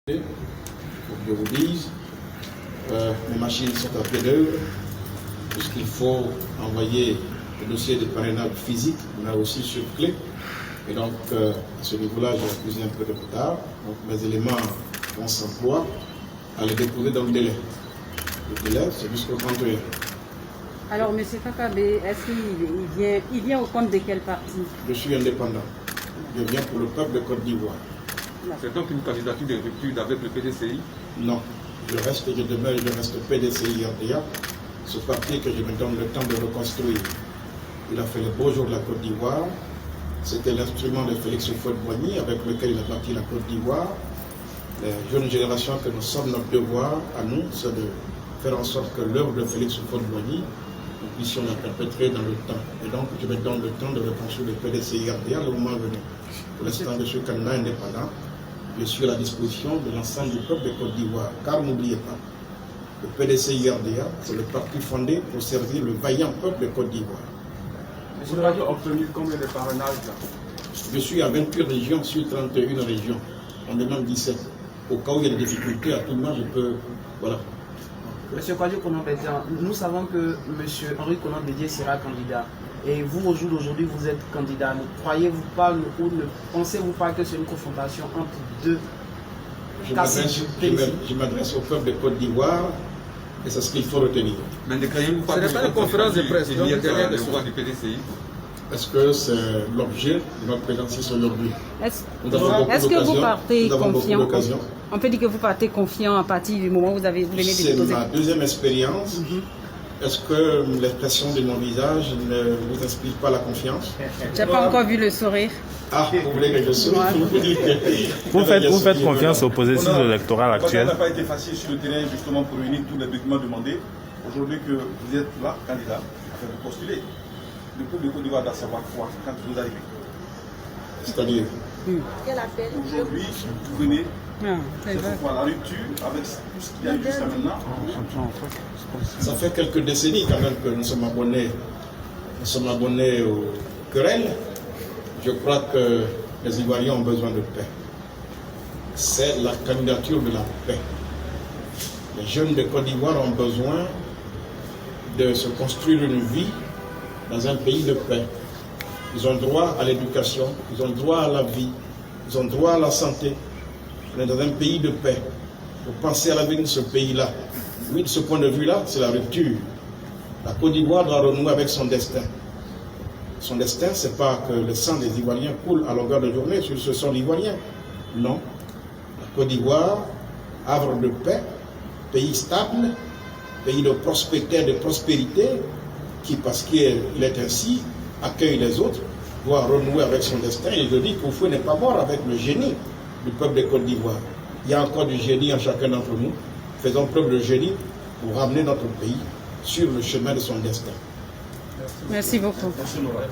Pour que je vous dise, les machines sont à pied d'œuvre, puisqu'il faut envoyer le dossier de parrainage physique, mais aussi sur clé. Et donc, à ce niveau-là, j'ai accusé un peu de retard. Donc, mes éléments vont s'employer à les déposer dans le délai. Le délai, c'est jusqu'au 31. Alors, M. Kakabe, est-ce qu'il vient au compte de quel parti? Je suis indépendant. Je viens pour le peuple de Côte d'Ivoire. C'est donc une candidature de rupture avec le PDCI? Non. Je reste et je demeure et je reste PDCI RDA. Ce parti que je me donne le temps de reconstruire. Il a fait le beau jour de la Côte d'Ivoire. C'était l'instrument de Félix Houphouët-Boigny avec lequel il a bâti la Côte d'Ivoire. Les jeunes générations que nous sommes, notre devoir à nous, c'est de faire en sorte que l'œuvre de Félix Houphouët-Boigny, nous puissions la perpétrer dans le temps. Et donc, je me donne le temps de reconstruire le PDCI RDA le moment venu. Pour l'instant, je suis candidat indépendant. Je suis à la disposition de l'ensemble du peuple de Côte d'Ivoire. Car n'oubliez pas, le PDCI RDA, c'est le parti fondé pour servir le vaillant peuple de Côte d'Ivoire. Vous avez obtenu combien de parrainages là? Je suis à 28 régions sur 31 régions. On demande 17. Au cas où il y a des difficultés, à tout moment, je peux. Voilà. Monsieur Kwadjo Konan-Bédian, nous savons que Monsieur Henri Konan-Bédian sera candidat. Et vous, au jour d'aujourd'hui, vous êtes candidat. Ne croyez-vous pas ou ne pensez-vous pas que c'est une confrontation entre deux castes? Je m'adresse au peuple de Côte d'Ivoire et c'est ce qu'il faut retenir. Mais ne croyez-vous pas Ce n'est pas une conférence de presse, donc il y a le voix du PDCI? Est-ce que c'est l'objet de notre présence ici aujourd'hui? Est-ce que vous partez confiant? On peut dire que vous partez confiant à partir du moment où vous venez de déposer. C'est ma deuxième expérience. Est-ce que l'expression de mon visage ne vous inspire pas la confiance? Je n'ai pas encore vu le sourire. Ah, vous voulez que je sourie? Vous faites confiance au processus électoral actuel? Ça n'a pas été facile sur le terrain justement pour réunir tous les documents demandés. Aujourd'hui que vous êtes là, candidat, afin de postuler. Le peuple de Côte d'Ivoire doit savoir quoi quand vous arrivez. C'est-à-dire? Aujourd'hui, vous venez, c'est pourquoi la rupture avec tout ce qu'il y a eu jusqu'à maintenant. Ça fait quelques décennies quand même que nous sommes abonnés aux querelles. Je crois que les Ivoiriens ont besoin de paix. C'est la candidature de la paix. Les jeunes de Côte d'Ivoire ont besoin de se construire une vie dans un pays de paix. Ils ont droit à l'éducation, ils ont droit à la vie, ils ont droit à la santé. On est dans un pays de paix. Il faut penser à l'avenir de ce pays-là. Oui, de ce point de vue-là, c'est la rupture. La Côte d'Ivoire doit renouer avec son destin. Son destin, ce n'est pas que le sang des Ivoiriens coule à longueur de journée sur ce sang d'Ivoiriens. Non. La Côte d'Ivoire, havre de paix, pays stable, pays de prospérité, qui, parce qu'il est ainsi, accueille les autres, doit renouer avec son destin. Et je dis qu'Houphouët n'est pas mort avec le génie du peuple de Côte d'Ivoire. Il y a encore du génie en chacun d'entre nous. Faisons preuve de génie pour ramener notre pays sur le chemin de son destin. Merci beaucoup. Merci, Laurent.